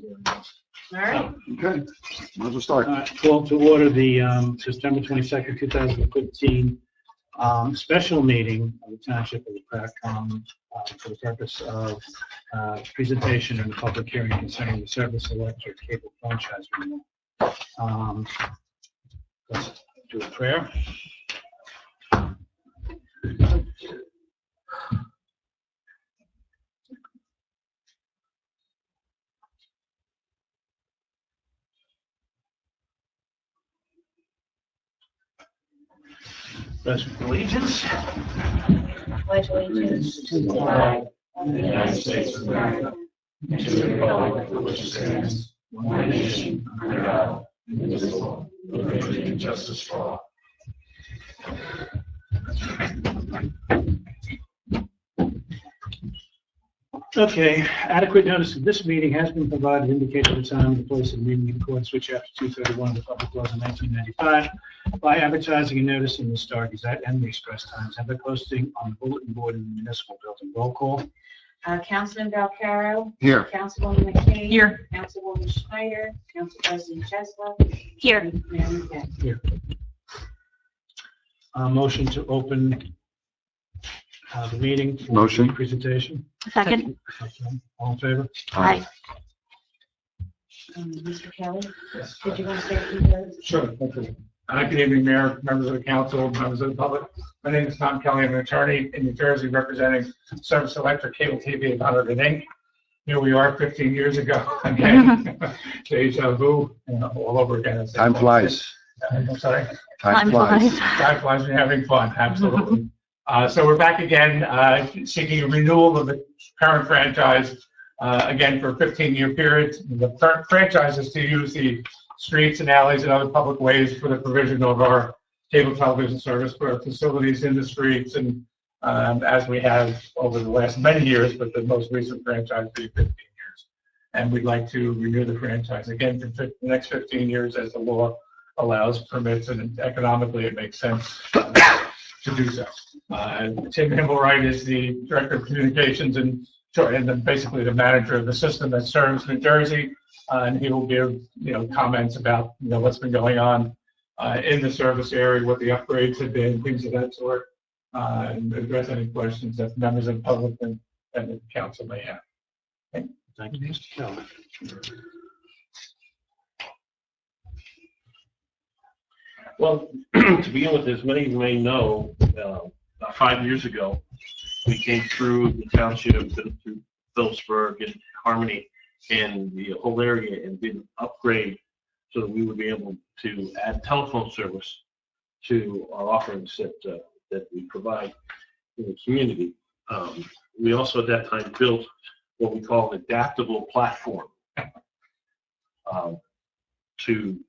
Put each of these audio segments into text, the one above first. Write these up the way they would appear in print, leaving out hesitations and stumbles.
All right. Okay, might as well start. Call to order the September 22nd, 2015 special meeting of the Township of Lopatcong for the purpose of presentation and public hearing concerning the service electric cable franchise renewal. Let's do a prayer. Pledge of allegiance. Pledge allegiance to the flag of the United States of America and to the republic for which it stands, one nation, under God, indivisible, with liberty and justice for all. Okay, adequate notice of this meeting has been provided, indicating the time and the place of the meeting in accordance with Chapter 231 of the Public Laws of 1995 by advertising a notice in the Star Gazette and the Express Times and by posting on the bulletin board in the municipal building. Roll call. Councilman Valcaro. Here. Councilwoman McKay. Here. Councilwoman Schneider. Council President Chesler. Here. and Mayor McKay. Here. Motion to open the meeting. For Motion. the presentation. Second. Okay. All in favor? Aye. Mr. Kelly, did you want to say a few words? Sure. Thank you. Good evening, Mayor, members of the council, members of the public. My name is Tom Kelly. I'm an attorney in New Jersey representing Service Electric Cable TV and Conduit Inc. Here we are 15 years ago. Again, deja vu all over again. Time flies. I'm sorry. Time flies. Time flies when you're having fun. Absolutely. So we're back again seeking a renewal of the current franchise, again for a 15-year period. The current franchise is to use the streets and alleys and other public ways for the provision of our cable television service for our facilities in the streets, and as we have over the last many years, but the most recent franchise being 15 years. And we'd like to renew the franchise again for the next 15 years as the law allows, permits, and economically it makes sense to do so. Tim Himmelwright is the Director of Communications and basically the manager of the system that serves New Jersey, and he will give comments about what's been going on in the service area, what the upgrades have been, things of that sort, and address any questions that members of the public and the council may have. Thank you, Mr. Kelly. Well, to begin with, as many of you may know, about 5 years ago, we came through the township, through Phillipsburg and Harmony and the whole area and did an upgrade so that we would be able to add telephone service to our offerings that we provide in the community. We also at that time built what we call an adaptable platform to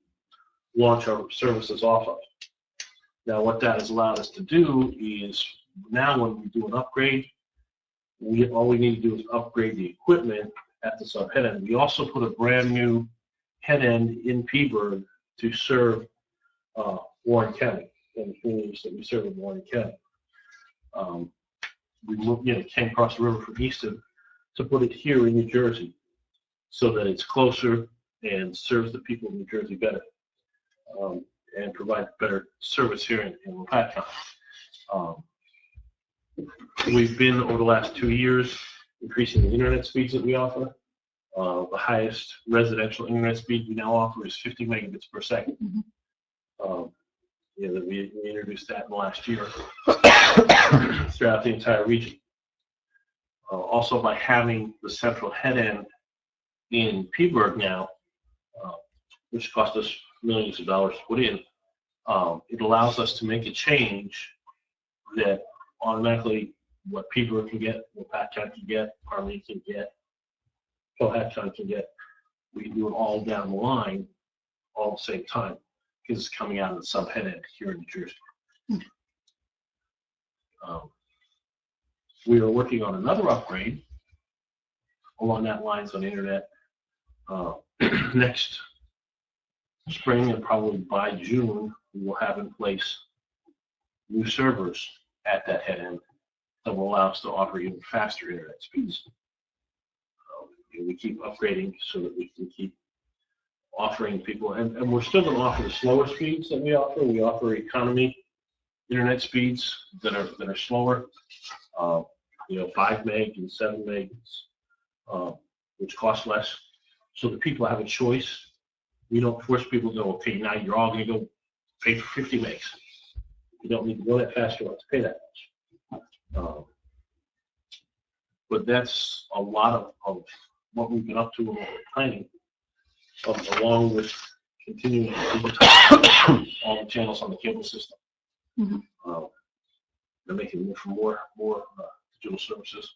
launch our services off of. Now what that has allowed us to do is now when we do an upgrade, all we need to do is upgrade the equipment at the sub head end. We also put a brand new head end in Peaburg to serve Warren County and the communities that we serve in Warren County. We moved, came across the river from Easton to put it here in New Jersey so that it's closer and serves the people of New Jersey better. And provide better service here in Lopatcong. We've been, over the last 2 years, increasing the internet speeds that we offer. The highest residential internet speed we now offer is 50 megabits per second. We introduced that in the last year throughout the entire region. Also, by having the central head end in Peaburg now, which cost us millions of dollars to put in, it allows us to make a change that automatically what Peaburg can get, what Lopatcong can get, Harmony can get, Lopatcong can get, we can do it all down the line all at the same time because it's coming out of the sub head end here in New Jersey. We are working on another upgrade along that lines on the internet next spring, and probably by June we will have in place new servers at that head end that will allow us to offer even faster internet speeds. we keep upgrading so that we can keep offering people, and we're still going to offer the slower speeds that we offer. We offer economy internet speeds that are slower, 5 meg and 7 megs, which cost less, so that people have a choice. We don't force people to go, okay, now you're all going to go pay for 50 megs. You don't need to go that fast, you don't have to pay that much. But that's a lot of what we've been up to and what we're planning, along with continuing to digitize all the channels on the cable system. They're making more digital services.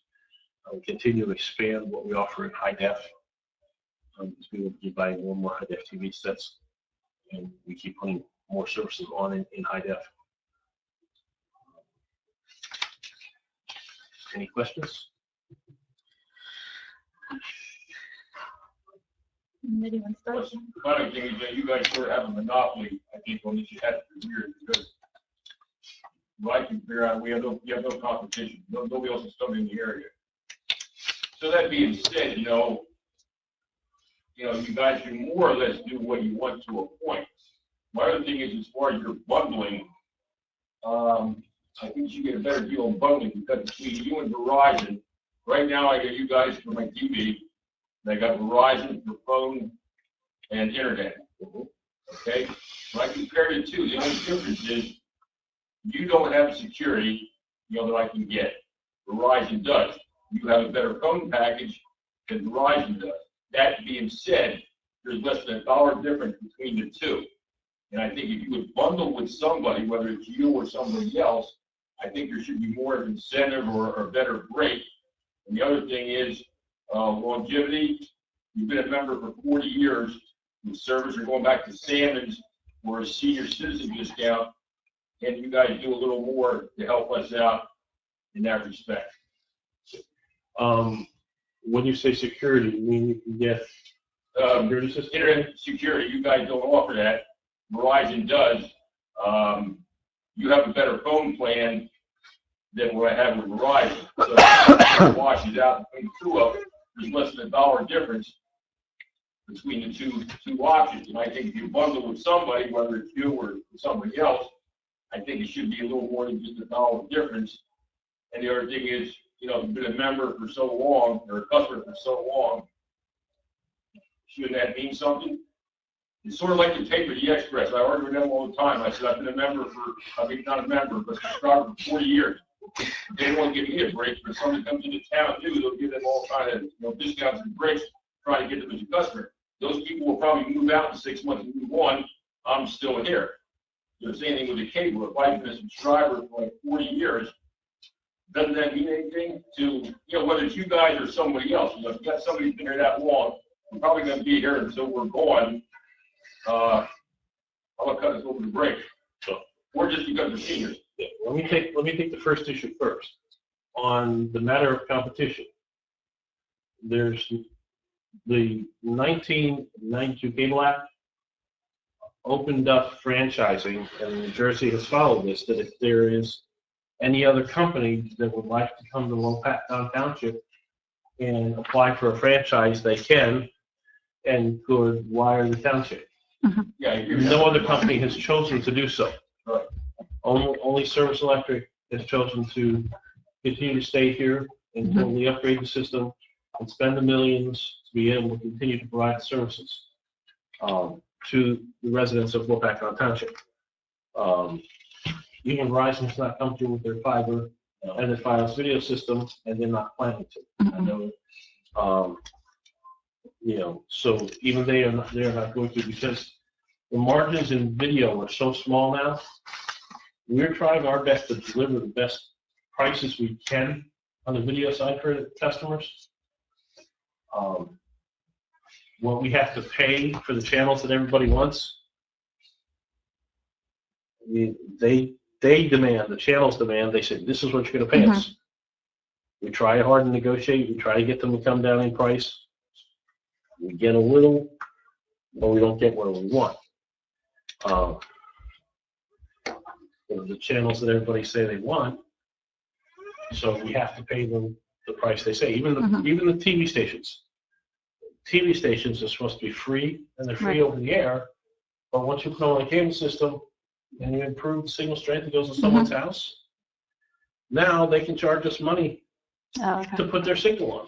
We continue to expand what we offer in high def. People keep buying more and more high def TV sets, and we keep putting more services on in high def. Any questions? Anyone start? The funny thing is that you guys sort of have a monopoly, I think, on this. You had it for years, because what I can figure out, you have no competition. Nobody else is coming in the area. So that being said, you guys can more or less do what you want to a point. My other thing is, as far as your bundling, I think you should get a better deal on bundling, because between you and Verizon, right now I got you guys for my TV, and I got Verizon for phone and internet. Okay? When I compare the two, the only difference is you don't have security, that I can get. Verizon does. You have a better phone package than Verizon does. That being said, there's less than $1 difference between the two. And I think if you would bundle with somebody, whether it's you or somebody else, I think there should be more of incentive or a better rate. And the other thing is longevity. You've been a member for 40 years. The service are going back to Salmons or a senior citizen discount. And you guys do a little more to help us out in that respect. When you say security, you mean you can get security system? Internet security, you guys don't offer that. Verizon does. You have a better phone plan than what I have with Verizon. So it washes out between the two of them. There's less than $1 difference between the two options. And I think if you bundle with somebody, whether it's you or somebody else, I think it should be a little more than just $1 difference. And the other thing is, you've been a member for so long, or a customer for so long, shouldn't that mean something? It's sort of like the paper, the Express. I argue with them all the time. I said, I've been a member not a member, but subscriber for 40 years. They don't want to give me a break, but if somebody comes into town new, they'll give them all kind of discounts and breaks, trying to get them as a customer. Those people will probably move out in 6 months and move on. I'm still here. The same thing with the cable. If I've been a subscriber for like 40 years, doesn't that mean anything to, whether it's you guys or somebody else? If you've got somebody who's been here that long, we're probably going to be here until we're gone. I'm going to cut us over the break. Or just because we're seniors. Yeah. Let me take the first issue first. On the matter of competition, there's the 1992 Cable Act opened up franchising, and New Jersey has followed this, that if there is any other company that would like to come to Lopatcong Township and apply for a franchise, they can, and could wire the township. Yeah, No other company has chosen to do so. Right. Only Service Electric has chosen to continue to stay here and totally upgrade the system and spend the millions to be able to continue to provide services to the residents of Lopatcong Township. Even Verizon has not come through with their fiber and their Fios video system, and they're not planning to. I know, so even they are not going to, because the margins in video are so small now. We're trying our best to deliver the best prices we can on the video side for customers. What we have to pay for the channels that everybody wants, they demand, the channels demand, they say, this is what you're going to pay us. We try hard to negotiate. We try to get them to come down in price. We get a little, but we don't get what we want. The channels that everybody say they want, so we have to pay them the price they say. Even the TV stations, TV stations are supposed to be free, and they're free over the air, but once you put on a cable system and you improve the signal strength that goes to someone's house, now they can charge us money to put their signal on,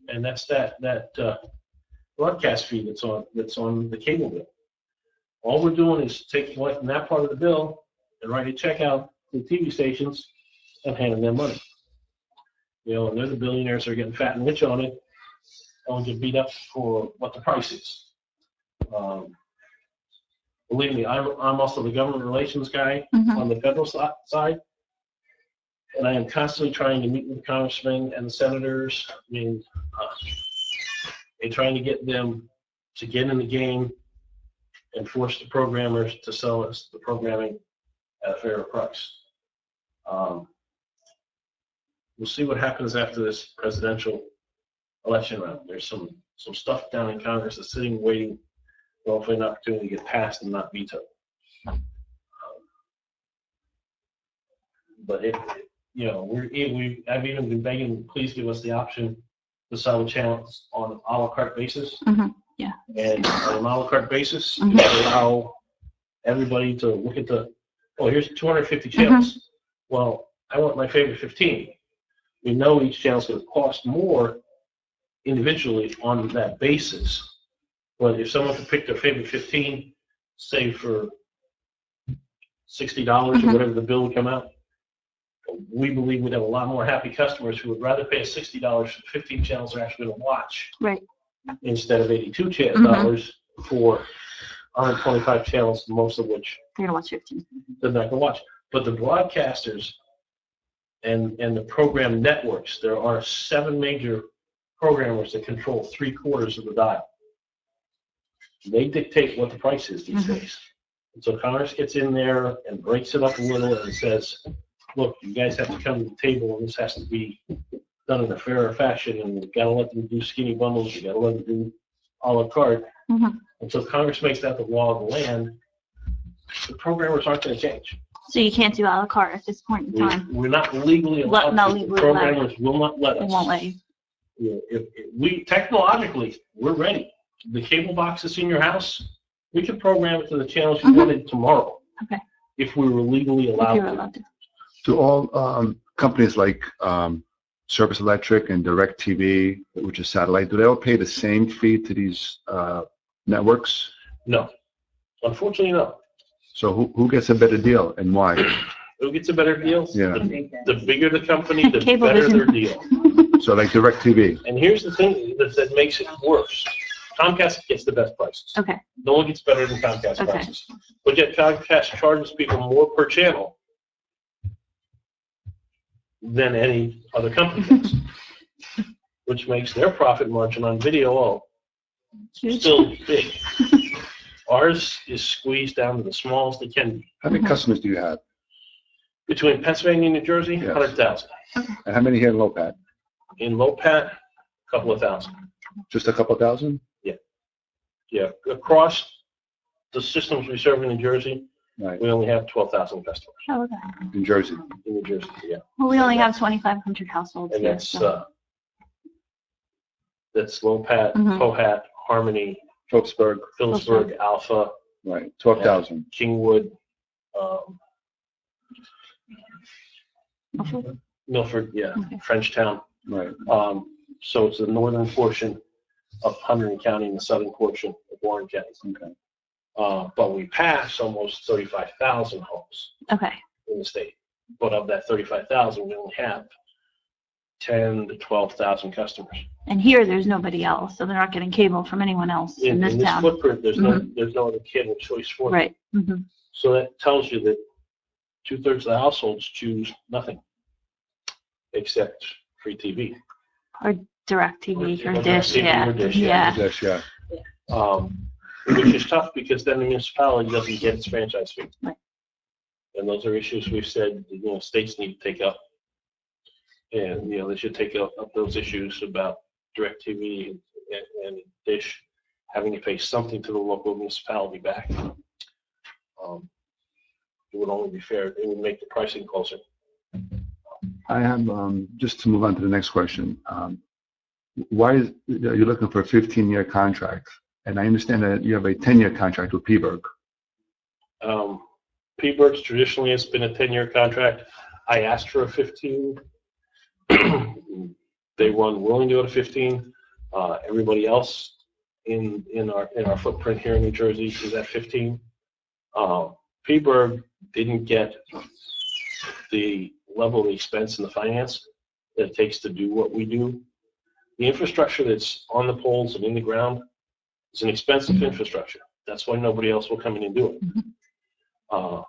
and that's that broadcast fee that's on the cable bill. All we're doing is taking away from that part of the bill and write a check out to the TV stations and handing them money. You know, and they're the billionaires that are getting fat and rich on it, and get beat up for what the price is. Believe me, I'm also the government relations guy on the federal side, and I am constantly trying to meet with the congressmen and the senators. I mean, and trying to get them to get in the game and force the programmers to sell us the programming at a fairer price. We'll see what happens after this presidential election round. There's some stuff down in Congress that's sitting, waiting, hopefully an opportunity to get passed and not vetoed. But you know, I've even been begging, please give us the option to sell the channels on an a la carte basis. Yeah. And on an a la carte basis, to allow everybody to look at here's 250 channels. Well, I want my favorite 15. We know each channel is going to cost more individually on that basis. But if someone could pick their favorite 15, say for $60 or whatever the bill would come out, we believe we'd have a lot more happy customers who would rather pay $60 for 15 channels they're actually going to watch, instead of $82 for 125 channels, most of which They're gonna watch 15. they're not going to watch. But the broadcasters and the program networks, there are 7 major programmers that control 3/4 of the dial. They dictate what the price is these days. And so Congress gets in there and breaks it up a little and says, look, you guys have to come to the table, and this has to be done in a fairer fashion, and you've got to let them do skinny bundles, you've got to let them do a la carte. Until Congress makes that the law of the land, the programmers aren't going to change. So you can't do a la carte at this point in time. We're not legally allowed Not to. legally The programmers will not let They us. won't let you. If we technologically, we're ready. The cable box that's in your house, we could program it to the channels you wanted tomorrow. Okay. If we were legally If allowed you're to. allowed to. Do all companies like Service Electric and DirecTV, which is satellite, do they all pay the same fee to these networks? No. Unfortunately, no. So who gets a better deal and why? Who gets a better deal? Yeah. The bigger the company, the Cable better vision. their deal. So like DirecTV. And here's the thing that makes it worse. Comcast gets the best prices. Okay. No one gets better than Comcast Okay. prices. But yet Comcast charges people more per channel than any other company does, which makes their profit margin on video still big. Ours is squeezed down to the smallest it can be. How many customers do you have? Between Pennsylvania and New Jersey, Yes. 100,000. And how many here in Lopat? In Lopat, a couple of thousand. Just a couple thousand? Yeah, across the systems we serve in New Jersey, Right. we only have 12,000 customers Oh, okay. In Jersey. in New Jersey, yeah. Well, we only have 2,500 households And here, that's, so. that's Lopat, Pohat, Harmony, Phillipsburg. Phillipsburg, Alpha, Right. 12,000. Kingwood, Okay. Milford, yeah, Okay. Frenchtown. Right. So it's the northern portion of Hunterdon County and the southern portion of Warren County. Okay. But we pass almost 35,000 homes Okay. in the state. But of that 35,000, we only have 10 to 12,000 customers. And here, there's nobody else, so they're not getting cable from anyone else in this town. footprint, there's no other cable choice for them. Right. Mm-hmm. So that tells you that 2/3 of the households choose nothing except free TV. Or DirecTV or Or Dish, DirecTV yeah. or Dish, yeah. Yeah. Yes, yeah. Which is tough because then the municipality doesn't get its franchise fee. Right. And those are issues we've said, states need to take up. And, they should take up those issues about DirecTV and Dish having to pay something to the local municipality back. It would only be fair. It would make the pricing closer. I have, just to move on to the next question. why is, you're looking for a 15-year contract? And I understand that you have a 10-year contract with Peaburg. Peaburg's traditionally has been a 10-year contract. I asked for a 15. They weren't willing to go to 15. Everybody else in our footprint here in New Jersey is at 15. Peaburg didn't get the level of expense and the finance that it takes to do what we do. The infrastructure that's on the poles and in the ground is an expensive infrastructure. That's why nobody else will come in and do it.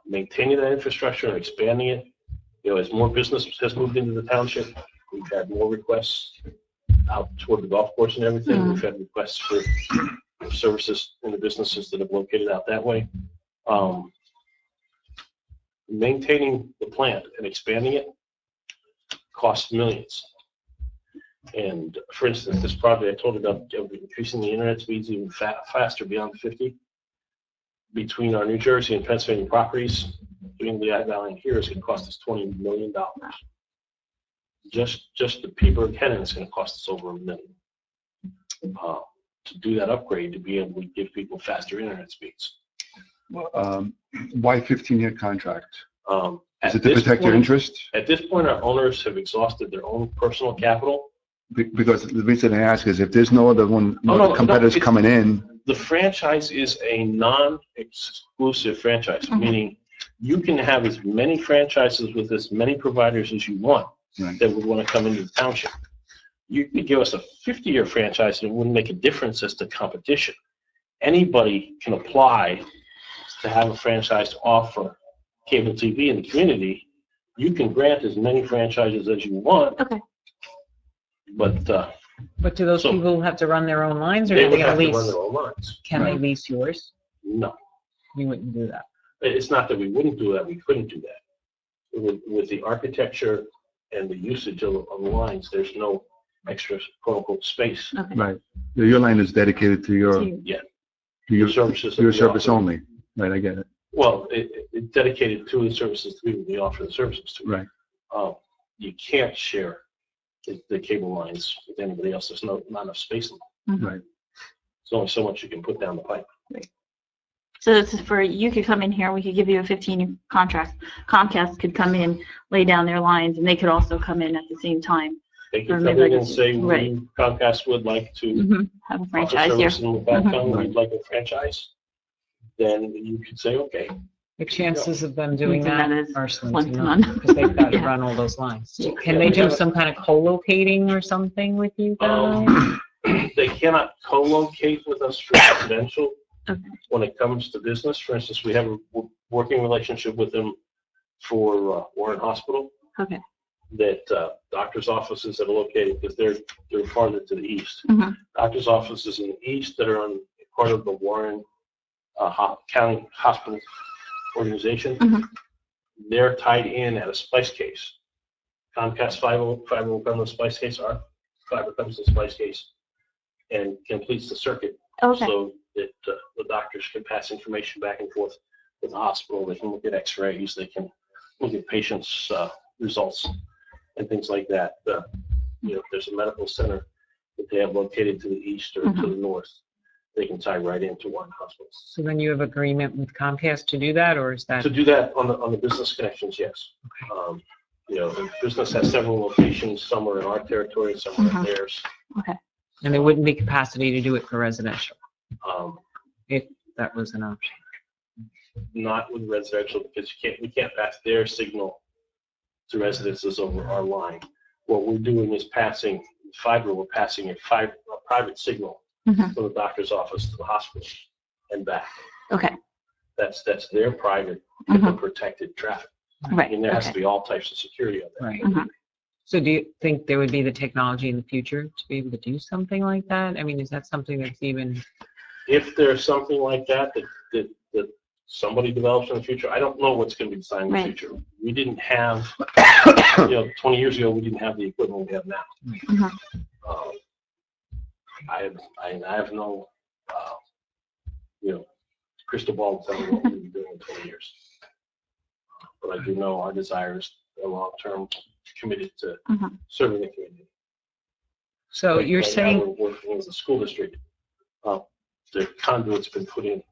Maintaining that infrastructure and expanding it, as more business has moved into the township, we've had more requests out toward the golf course and everything. We've had requests for services in the businesses that have located out that way. Maintaining the plant and expanding it costs millions. And for instance, this project I told you about increasing the internet speeds even faster beyond 50 between our New Jersey and Pennsylvania properties. Doing the Valley here is going to cost us $20 million. Just the Peaburg head-end is going to cost us over $1 million. To do that upgrade, to be able to give people faster internet speeds. Why 15-year contract? Is it to protect your interest? At this point, our owners have exhausted their own personal capital. Because the reason I ask is if there's no other competitors coming in. The franchise is a non-exclusive franchise, meaning you can have as many franchises with as many providers as you want that would want to come into the township. You could give us a 50-year franchise and it wouldn't make a difference as to competition. Anybody can apply to have a franchise to offer cable TV in the community. You can grant as many franchises as you want. Okay. But do those people have to run their own lines, or they are would they have going to to run lease? their own lines. Can they lease yours? No. You wouldn't do that. It's not that we wouldn't do that, we couldn't do that. With the architecture and the usage of the lines, there's no extra quote-unquote space. Okay. Right. Your line is dedicated to your Services. your service only. Right, I get it. Well, it's dedicated to the services that we offer the services to. Right. You can't share the cable lines with anybody else. There's not enough space in them. Right. There's only so much you can put down the pipe. So this is for, you could come in here, we could give you a 15-year contract. Comcast could come in, lay down their lines, and they could also come in at the same time. They Or can maybe come in like and say, right. Comcast would like to Have a offer franchise here. service in Lopatcong, we'd like a franchise. Then you could say, okay. The chances of them doing That that is are slim slim to to none, none. because they've got to Yeah. run all those lines. Yeah. Can they do some kind of co-locating or something with you guys? They cannot co-locate with us for residential. Okay. When it comes to business, for instance, we have a working relationship with them for Warren Hospital. Okay. That doctors' offices that are located, because they're farther to the east. Doctors' offices in the east that are on part of the Warren County Hospital organization, they're tied in at a splice case. Comcast fiber will come to the splice case, our fiber comes to the splice case and completes the circuit. Okay. So that the doctors can pass information back and forth with the hospital. They can look at x-rays, they can look at patients' results and things like that. If there's a medical center that they have located to the east or to the north, they can tie right into one hospital. So then you have agreement with Comcast to do that, or is that? To do that on the business connections, yes. The business has several locations. Some are in our territory, some are in theirs. Okay. And there wouldn't be capacity to do it for residential, Um, if that was an option. Not with residential, because we can't pass their signal to residences over our line. What we're doing is passing fiber. We're passing a private signal from the doctor's office to the hospital and back. Okay. That's their private protected traffic. Right. And there has to Okay. be all types of security on that. Right. So do you think there would be the technology in the future to be able to do something like that? I mean, is that something that's even? If there's something like that somebody develops in the future, I don't know what's going to be designed in the Right. future. We didn't have, 20 years ago, we didn't have the equipment we have now. I have no, crystal ball to tell me what we'll be doing in 20 years. But I do know our desires are long-term, committed to serving the community. So you're Right now, saying, we're working with the school district. The conduit's been put in,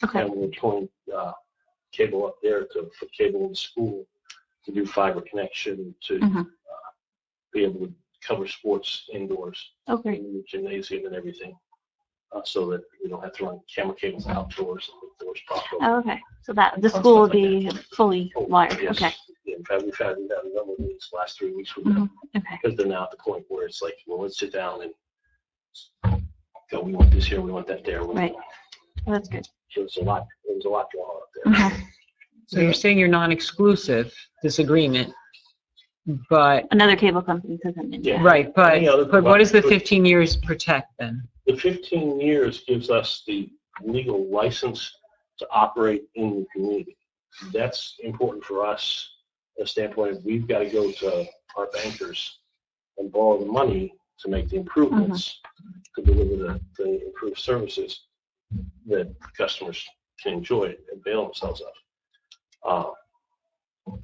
Okay. and we're pulling cable up there to put cable in the school to do fiber connection to Mhm. be able to cover sports indoors, Okay. in the gymnasium and everything, so that we don't have to run camera cables outdoors and the doors propped open. Oh, okay. So that the school will be fully wired. Yes. Okay. Yeah, in fact, we've had a number of these last 3 weeks with them, Mhm. Okay. because they're now at the point where it's like, well, let's sit down and go, we want this here, we want that there. Right. Well, that's good. There was a lot going on up there. Mhm. so you're saying you're non-exclusive, this agreement, but, Another cable company could come in. Yeah. right, Any other but what does the provider- 15 years protect then? The 15 years gives us the legal license to operate in the community. That's important for us, a standpoint of we've got to go to our bankers and borrow the money to make the improvements, to deliver the improved services that customers can enjoy and avail themselves of.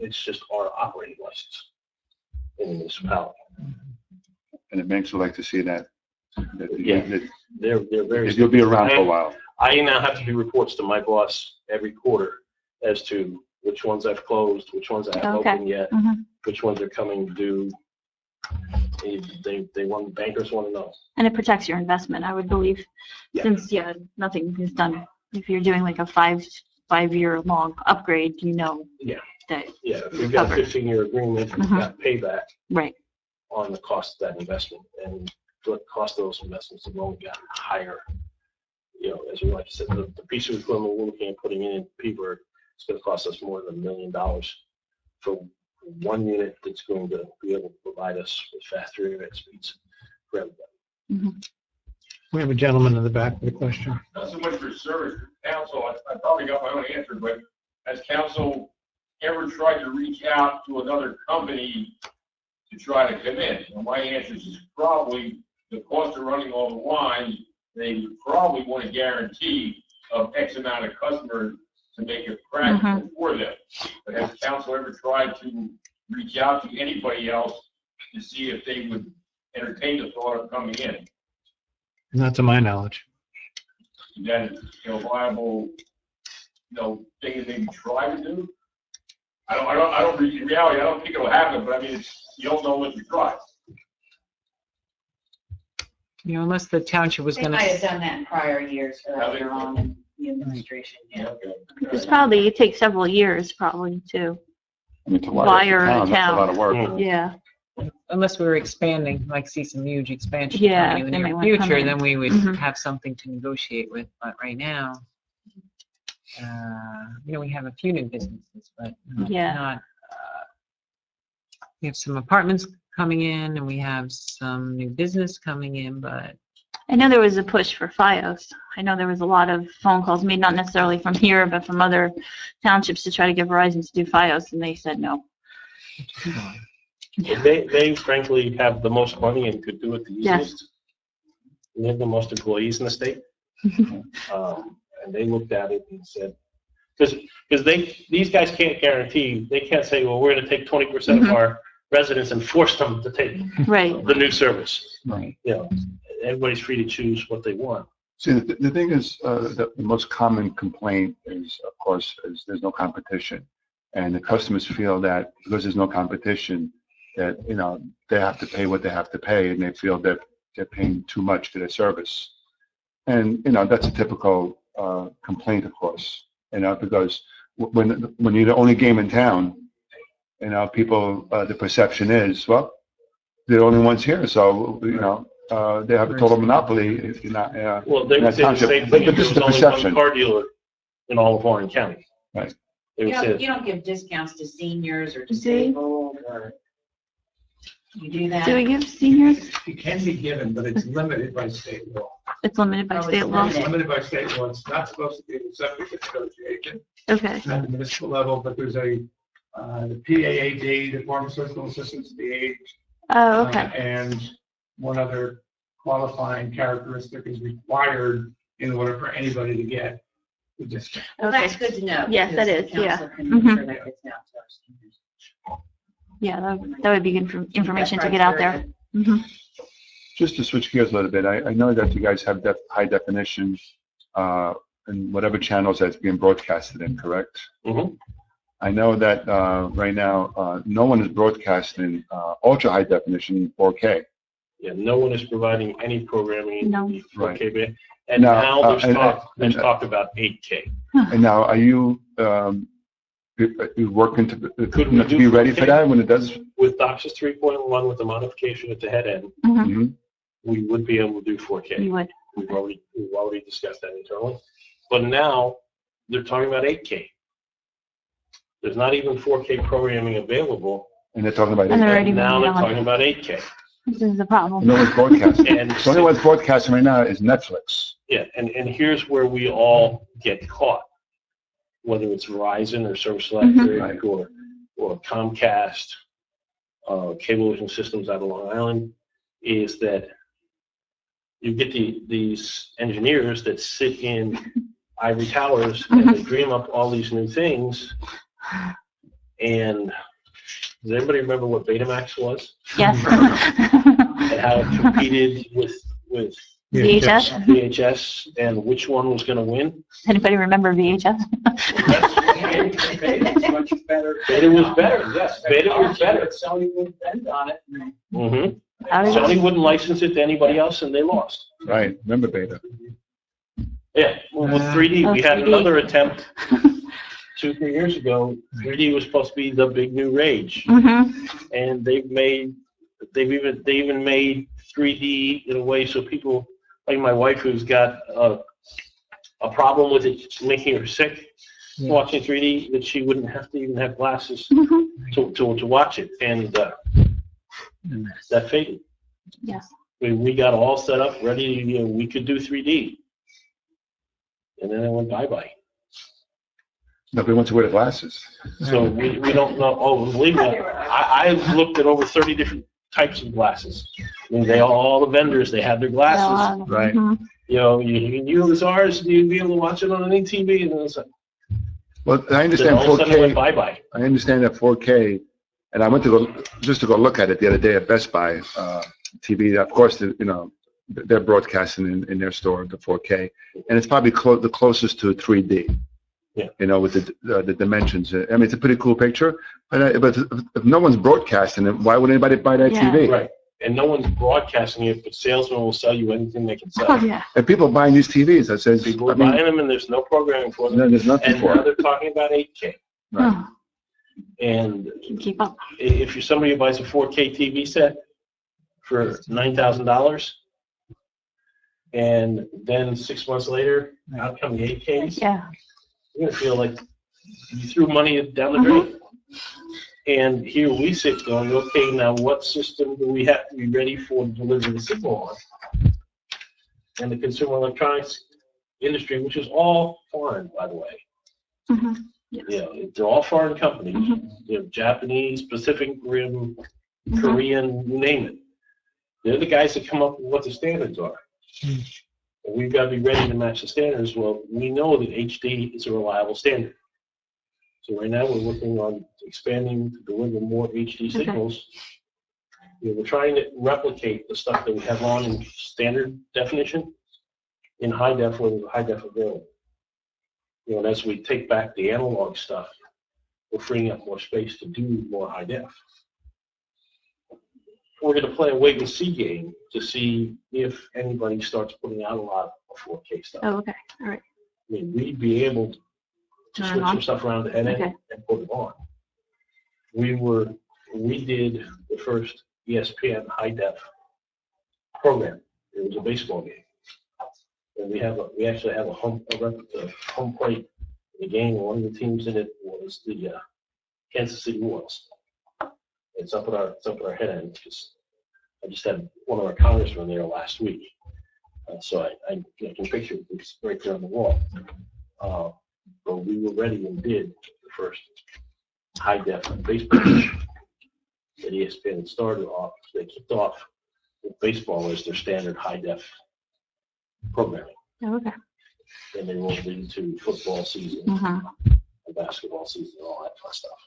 It's just our operating license in the municipality. And it makes me like to see that Yeah. They're very. you'll be around for a while. I now have to do reports to my boss every quarter as to which ones I've closed, which ones I haven't Okay. opened yet, Mhm. which ones are coming due. They want, bankers want to know. And it protects your investment, I would believe, Yeah. since nothing is done. If you're doing like a five-year long upgrade, you know. Yeah. That Yeah, if we've got a Covered. 15-year agreement, we've Mhm. got payback right. on the cost of that investment, and the cost of those investments have only gotten higher. You know, as we like to say, the piece of equipment we're looking at putting in Peterborough, it's going to cost us more than $1 million for one unit that's going to be able to provide us with faster internet speeds for everybody. We have a gentleman in the back with a question. Not so much for service for council, I probably got my own answer, but has council ever tried to reach out to another company to try to come in? And my answer is probably the cost of running all the lines, they probably want a guarantee of X amount of customers to make it practical for them. But has council ever tried to reach out to anybody else to see if they would entertain the thought of coming in? Not to my knowledge. Is that, viable, thing that they can try to do? In reality, I don't think it'll happen, but I mean, you don't know unless you try. Unless the township was They going might have to, done that in prior years earlier on in the administration, yeah. It takes several years probably too. I mean, to Wire wire a a town, that's a lot of work. Mm. Yeah. unless we were expanding, like see some huge expansion Yeah, coming in the they near might wanna come future, in. then we would Mhm. have something to negotiate with. But right now, we have a few new businesses, but Yeah. not, we have some apartments coming in and we have some new business coming in, but I know there was a push for FiOS. I know there was a lot of phone calls made, not necessarily from here, but from other townships to try to get Verizon to do FiOS, and they said no. They frankly have the most money and could do it the Yes. easiest. They have the most employees in the state. And they looked at it and said, because these guys can't guarantee, they can't say, well, we're going to take 20% of our residents and force them to take Right. the new service. Right. Everybody's free to choose what they want. See, the thing is, the most common complaint is, of course, is there's no competition. And the customers feel that because there's no competition, that, they have to pay what they have to pay, and they feel that they're paying too much for their service. And, that's a typical complaint, of course, because when you're the only game in town, people, the perception is, well, they're the only ones here, so, they have a total monopoly if you're not, Well, they in would that say the township. same But thing if this there is was the only one perception. car dealer in all of Warren County. Right. They You would say, don't give discounts to seniors or Do you? disabled or, you do that? Do we give seniors? It can be given, but it's limited by state law. It's limited by Oh, it's state law. It's limited by state law. It's not supposed to be the subject of negotiation Okay. at the municipal level, but there's the PAAD, the Pharmaceutical Assistance to the Age. Oh, okay. And one other qualifying characteristic is required in order for anybody to get the discount. Well, that's good to know. Yes, that because is, the yeah. council can make Mhm. sure that gets out to our seniors. Yeah, that would be good information to get out there. Mhm. Just to switch gears a little bit, I know that you guys have high definition in whatever channels that's being broadcasted in, correct? Mhm. I know that right now, no one is broadcasting ultra high definition 4K. Yeah, no one is providing any programming in No. the 4K band. And Now, now there's and- talk about 8K. And now, are you working to Could we do be ready for 4K? that when it does? With DOCSIS 3.1 with the modification at the head end, Mhm. Mhm. we would be able to do 4K. You would. We've already discussed that internally. But now they're talking about 8K. There's not even 4K programming available. And they're talking about And they're 8K. already And now they're moving on. talking about 8K. This is the problem. No one's broadcasting. And The only one's broadcasting right now is Netflix. yeah, and here's where we all get caught, whether it's Verizon or Service Electric Right. or Comcast, Cablevision Systems out of Long Island, is that you get these engineers that sit in ivory towers and they dream up all these new things. And does anybody remember what Betamax was Yes. and how it competed with VHS? VHS and which one was going to win? Anybody remember VHS? It's much better. Beta was better, yes, Beta was better. Sony would bend on it. Mm-hmm. How did Sony wouldn't license it to anybody else and they lost. Right, remember Beta. Yeah, well, with 3D, we had 3D. another attempt 2-3 years ago. 3D was supposed to be the big new rage, Mm-hmm. and they even made 3D in a way so people like my wife, who's got a problem with it making her sick, watching 3D, that she wouldn't have to even have glasses Mm-hmm. to watch it, and that faded. Yes. We got all set up, ready. We could do 3D, and then it went bye-bye. Nobody wants to wear the glasses. So we don't know. Oh, believe me, I've looked at over 30 different types of glasses. I mean, all the vendors, they have their glasses. Right. Mhm. You can use ours, you'd be able to watch it on any TV, and then it's like, Well, I then understand all of a sudden it went 4K. bye-bye. I understand that 4K, and I went to go look at it the other day at Best Buy TV. Of course, they're broadcasting in their store the 4K, and it's probably the closest to 3D. Yeah. With the dimensions. I mean, it's a pretty cool picture, but if no one's broadcasting it, why would anybody buy that Yeah. TV? Right. And no one's broadcasting it, but salesmen will sell you anything they can Oh, sell. yeah. And people buying these TVs, that says, People I are mean, buying them, and there's no programming for them. no, there's nothing And for now it. they're talking about 8K. Right. Oh, And can keep up. if you're somebody who buys a 4K TV set for $9,000, and then 6 months later, out come the 8Ks, Yeah. you're gonna feel like you threw money down the drain. And here we sit going, okay, now what system do we have to be ready for to deliver the signal on? And the consumer electronics industry, which is all foreign, by the way. Mm-hmm. They're all foreign companies. Japanese, Pacific Rim, Korean, you name it. They're the guys that come up with what the standards are. And we've got to be ready to match the standards. Well, we know that HD is a reliable standard. So right now we're working on expanding to deliver more HD signals. We're trying to replicate the stuff that we have on in standard definition in high def where there's a high def available. And as we take back the analog stuff, we're freeing up more space to do more high def. We're going to play a wait and see game to see if anybody starts putting out a lot of 4K stuff. Oh, okay. All right. I mean, we'd be able to Turn it switch on? some stuff around the head end Okay. and put it on. We did the first ESPN high def program. It was a baseball game. And we actually have a home plate in the game. One of the teams in it was the Kansas City Royals. It's up at our head end. I just had one of our congressmen there last week, so I can picture it. It's right there on the wall. But we were ready and did the first high def baseball game that ESPN started off. They kicked off with baseball as their standard high def programming, Oh, okay. and they rolled into football season, Mm-hmm. and basketball season, and all that fun stuff.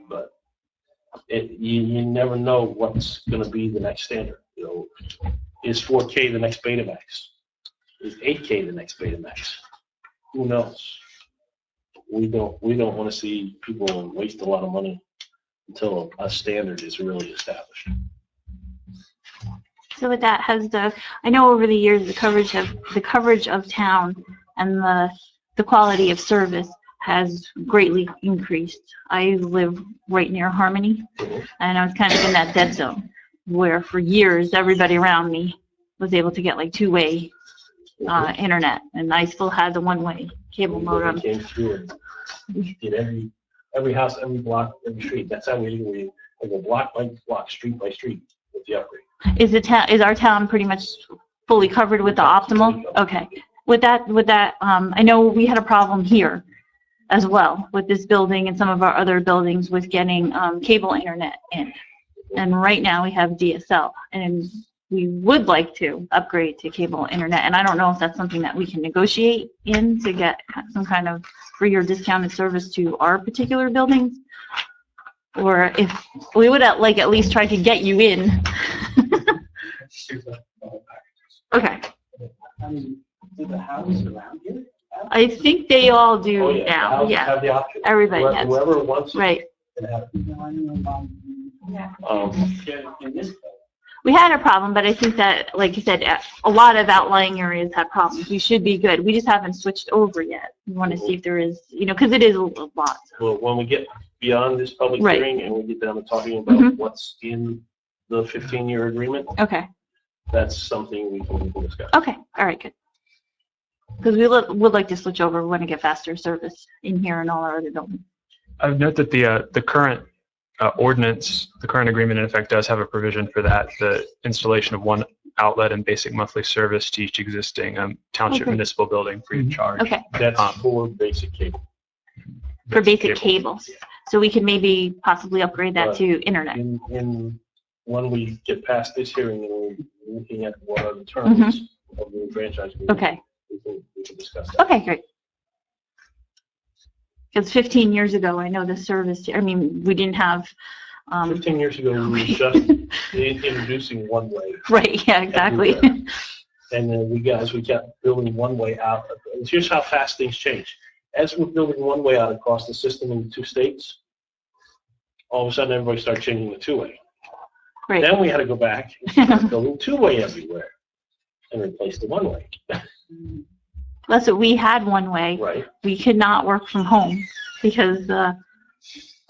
But You never know what's gonna be the next standard, you know. Is 4K the next Betamax? Is 8K the next Betamax? Who knows? We don't want to see people waste a lot of money until a standard is really established. So with that, I know over the years the coverage of town and the quality of service has greatly increased. I live right near Harmony, and I was kind of in that dead zone where for years everybody around me was able to get like two-way internet, and I still had the one-way cable modem. We came through and did every house, every block, every street. That's how we go block by block, street by street with the upgrade. Is our town pretty much fully covered with the optimal? Okay. With that, I know we had a problem here as well with this building and some of our other buildings with getting cable internet in. And right now we have DSL, and we would like to upgrade to cable internet. And I don't know if that's something that we can negotiate in to get some kind of free or discounted service to our particular buildings, or if we would at least try to get you in. Okay. I mean, do the houses around here? I think they all do Oh, yeah. The now. houses Yeah. have the option. Everybody has. Whoever wants it Right. can have it. You know, I don't know about, in this case. We had a problem, but I think that, like you said, a lot of outlying areas have problems. We should be good. We just haven't switched over yet. We want to see if there is, because it is a lot. Well, when we get beyond this public Right. hearing and we get down to talking about what's in the 15-year agreement, Okay. that's something we can discuss. Okay. All right. Good. Because we would like to switch over. We want to get faster service in here and all our other buildings. I would note that the current ordinance, the current agreement in effect does have a provision for that, the installation of one outlet and basic monthly service to each existing township Okay. municipal building free of charge. Okay. That's for basic cable. For basic cables. So we can maybe possibly upgrade that to internet. When we get past this hearing and we're looking at what are the terms of the franchise agreement, Okay. we can discuss that. Okay, great. Because 15 years ago, I know the service, we didn't have, 15 years ago, we were just introducing one way. right, yeah, exactly. And then we kept building one way out. And here's how fast things change. As we're building one way out across the system in the 2 states, all of a sudden everybody started changing the 2-way. Right. Then we had to go back and start building 2-way everywhere and replace the 1-way. That's what we had one way. Right. We could not work from home because the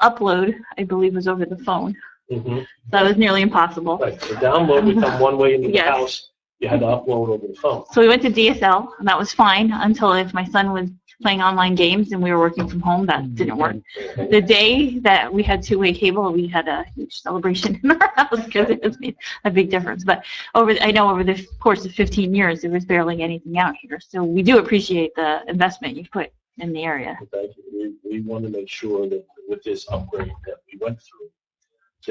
upload, I believe, was over the phone. Mm-hmm. That was nearly impossible. Right. The download would come one way into the Yes. house. You had to upload over the phone. So we went to DSL, and that was fine until if my son was playing online games and we were working from home, that didn't work. The day that we had 2-way cable, we had a huge celebration in our house because it has made a big difference. But I know over the course of 15 years, there was barely anything out here. So we do appreciate the investment you put in the area. Thank you. We want to make sure that with this upgrade that we went through,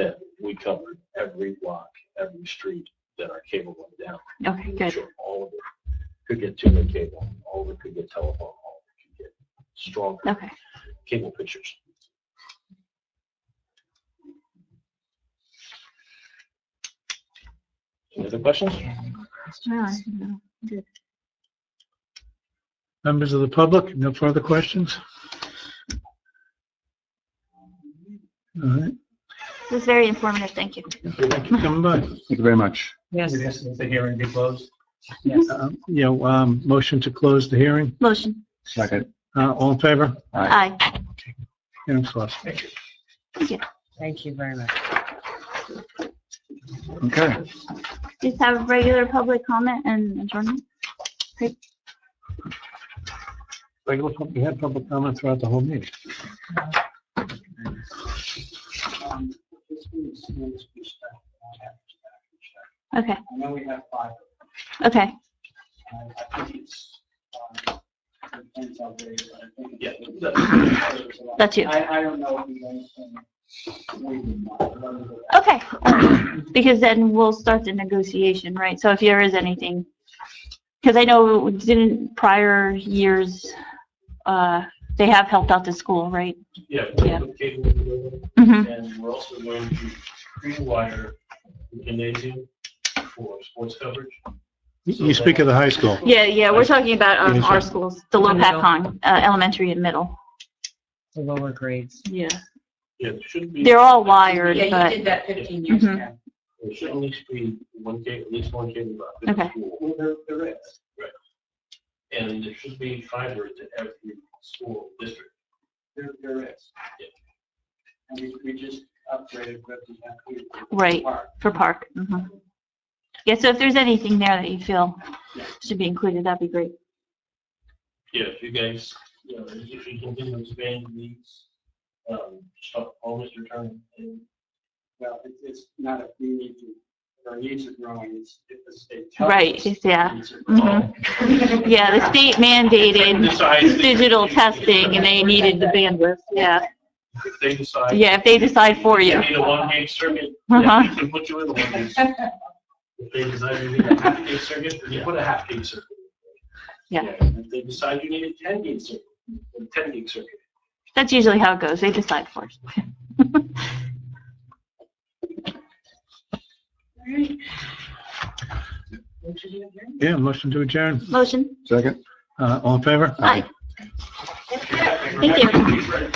that we covered every block, every street that our cable went down. Okay, Make good. sure all of it could get 2-way cable, all of it could get telephone, all of it could get stronger Okay. cable pictures. Any other questions? Good. Members of the public, no further questions? All right. This is very informative. Thank you. Thank you for coming by. Thank you very much. Yes. We ask that the hearing be closed. Motion to close the hearing. Motion. Second. All in favor? Aye. Hearing closed. Thank you. Thank you very much. Okay. Just have regular public comment and adjournment. Great. We had public comment throughout the whole meeting. Okay. I know we have 5. Okay. I think it's, depends how big, but I think Yeah. That's you. I don't know if there's anything we would want. Okay. Because then we'll start the negotiation, right? So if there is anything, because I know didn't prior years They have helped out the school, right? Yeah. Yeah. With cable in the building. Mm-hmm. And we're also going to pre-wire the gymnasium for sports coverage. You speak of the high school. Yeah, we're talking about Yes, our sir. schools, the Lopatcong, elementary and middle. The lower grades. Yeah. Yeah, it should be. They're all wired, Yeah, you but, did that 15 years Mhm. ago. There should at least be one cable, at least one cable box in the Okay. school. Well, there is. And there should be fiber to every school district. There is. And we just upgraded with the. Right. for park. Mhm. Yeah, so if there's anything there that you feel should be included, that'd be great. Yeah, if you guys, if you continue to expand these, stuff, all Mr. Turner. Well, it's not a, we need to, our needs are growing, it's if the state tells Right, us yeah. our needs are growing. Mhm. Yeah, the state mandated digital testing and they needed the bandwidth, yeah. If they decide. Yeah, if they decide for you. You need a 1 gig circuit, Uh-huh. we can put you in a 1 gig circuit. If they decide you need a half gig circuit, then you put a half gig circuit. Yeah. If they decide you need a 10 gig circuit, a 10 gig circuit. That's usually how it goes. They decide first. Yeah, motion to adjourn. Motion. Second? All in favor? Aye. Thank you.